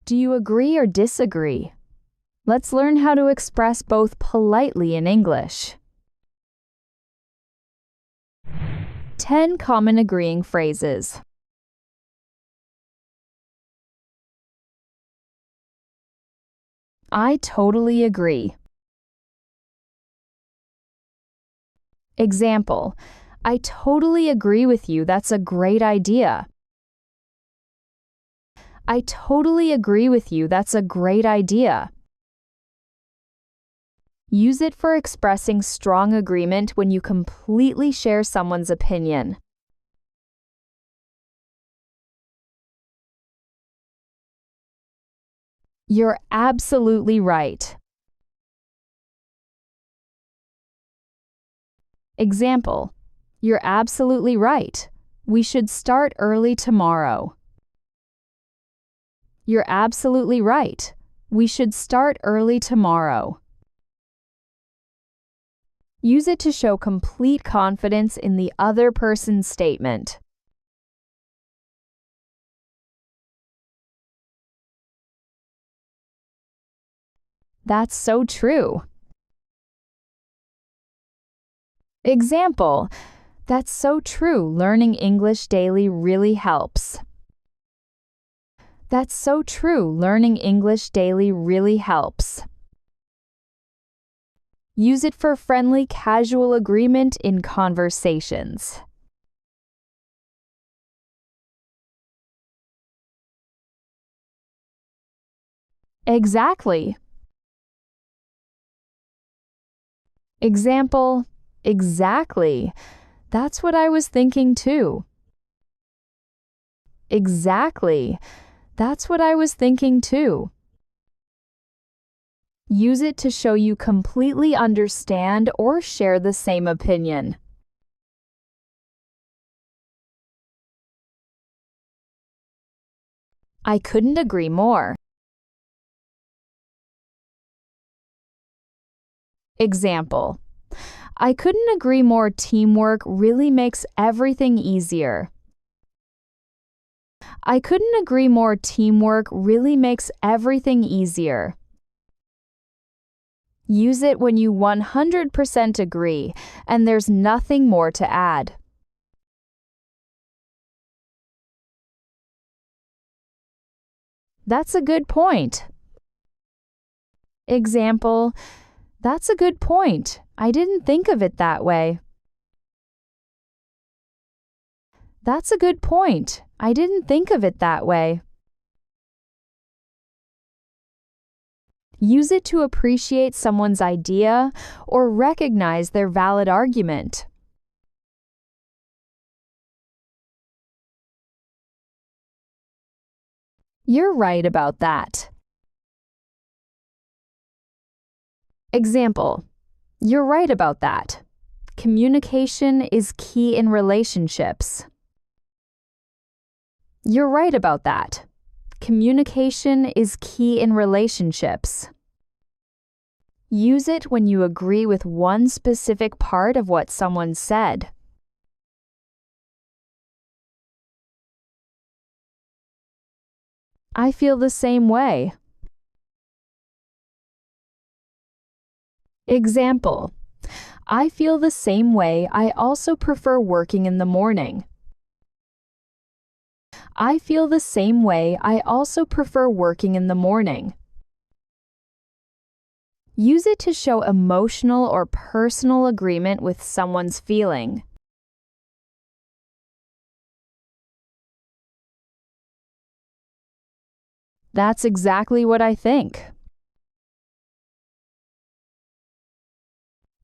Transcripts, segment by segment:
Do you agree or disagree? Let's learn how to express both politely in English. 10 common agreeing phrases. I totally agree. Example, I totally agree with you. That's a great idea. I totally agree with you. That's a great idea. Use it for expressing strong agreement when you completely share someone's opinion. You're absolutely right. Example, you're absolutely right. We should start early tomorrow. You're absolutely right. We should start early tomorrow. Use it to show complete confidence in the other person's statement. That's so true. Example, that's so true. Learning English daily really helps. That's so true. Learning English daily really helps. Use it for friendly, casual agreement in conversations. Exactly. Example, exactly. That's what I was thinking too. Exactly. That's what I was thinking too. Use it to show you completely understand or share the same opinion. I couldn't agree more. Example, I couldn't agree more. Teamwork really makes everything easier. I couldn't agree more. Teamwork really makes everything easier. Use it when you 100% agree and there's nothing more to add. That's a good point. Example, that's a good point. I didn't think of it that way. That's a good point. I didn't think of it that way. Use it to appreciate someone's idea or recognize their valid argument. You're right about that. Example, you're right about that. Communication is key in relationships. You're right about that. Communication is key in relationships. Use it when you agree with one specific part of what someone said. I feel the same way. Example, I feel the same way. I also prefer working in the morning. I feel the same way. I also prefer working in the morning. Use it to show emotional or personal agreement with someone's feeling. That's exactly what I think.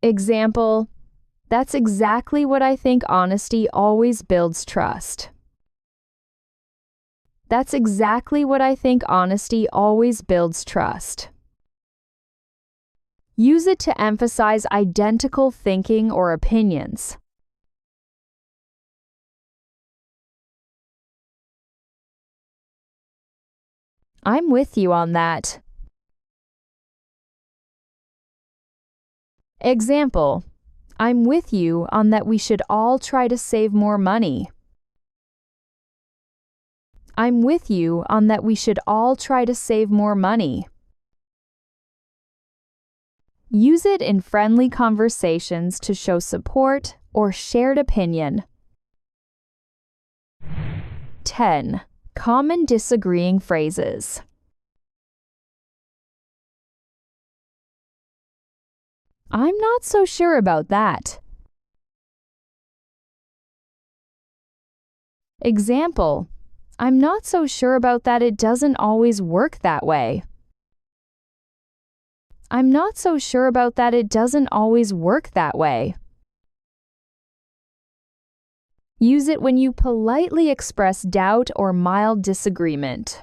Example, that's exactly what I think. Honesty always builds trust. That's exactly what I think. Honesty always builds trust. Use it to emphasize identical thinking or opinions. I'm with you on that. Example, I'm with you on that we should all try to save more money. I'm with you on that we should all try to save more money. Use it in friendly conversations to show support or shared opinion. 10. Common disagreeing phrases. I'm not so sure about that. Example, I'm not so sure about that. It doesn't always work that way. I'm not so sure about that. It doesn't always work that way. Use it when you politely express doubt or mild disagreement.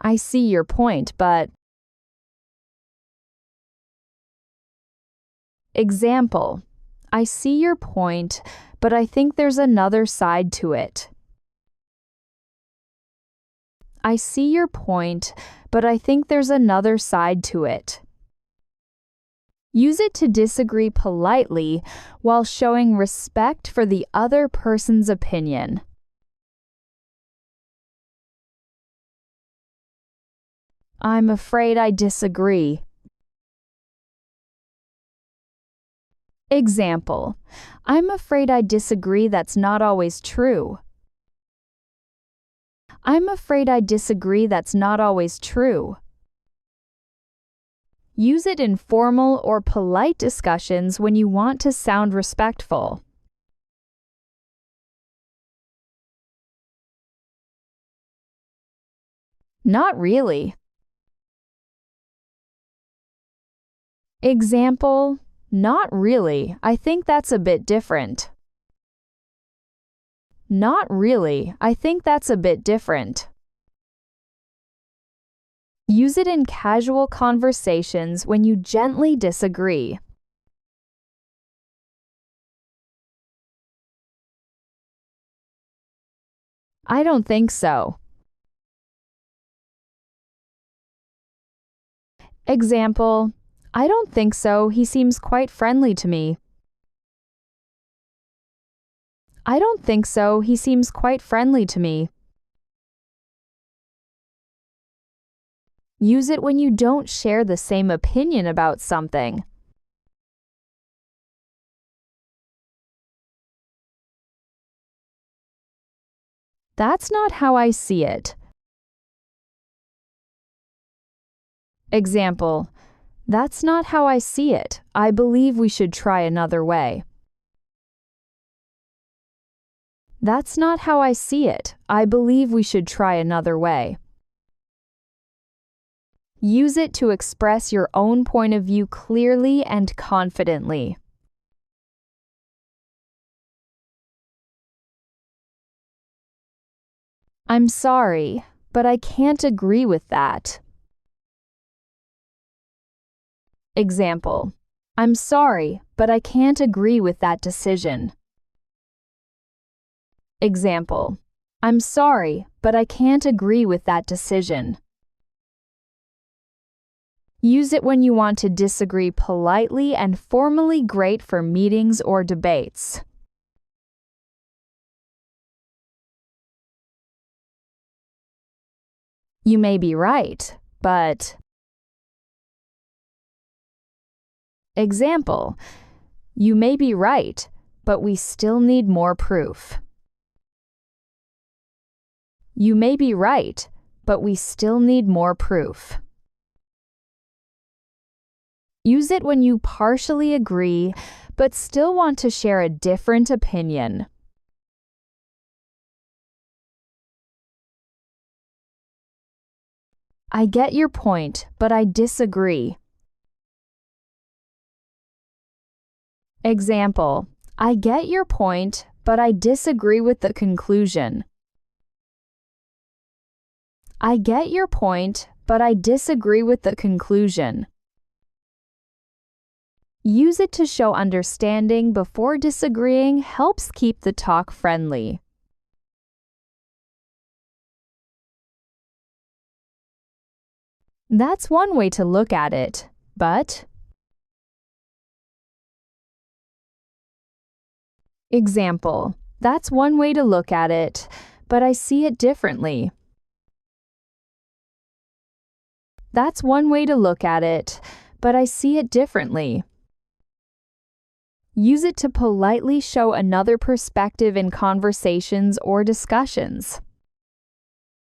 I see your point, but... Example, I see your point, but I think there's another side to it. I see your point, but I think there's another side to it. Use it to disagree politely while showing respect for the other person's opinion. I'm afraid I disagree. Example, I'm afraid I disagree. That's not always true. I'm afraid I disagree. That's not always true. Use it in formal or polite discussions when you want to sound respectful. Not really. Example, not really. I think that's a bit different. Not really. I think that's a bit different. Use it in casual conversations when you gently disagree. I don't think so. Example, I don't think so. He seems quite friendly to me. I don't think so. He seems quite friendly to me. Use it when you don't share the same opinion about something. That's not how I see it. Example, that's not how I see it. I believe we should try another way. That's not how I see it. I believe we should try another way. Use it to express your own point of view clearly and confidently. I'm sorry, but I can't agree with that. Example, I'm sorry, but I can't agree with that decision. Example, I'm sorry, but I can't agree with that decision. Use it when you want to disagree politely and formally. Great for meetings or debates. You may be right, but... Example, you may be right, but we still need more proof. You may be right, but we still need more proof. Use it when you partially agree, but still want to share a different opinion. I get your point, but I disagree. Example, I get your point, but I disagree with the conclusion. I get your point, but I disagree with the conclusion. Use it to show understanding before disagreeing. Helps keep the talk friendly. That's one way to look at it, but Example: that's one way to look at it, but I see it differently. That's one way to look at it, but I see it differently. Use it to politely show another perspective in conversations or discussions.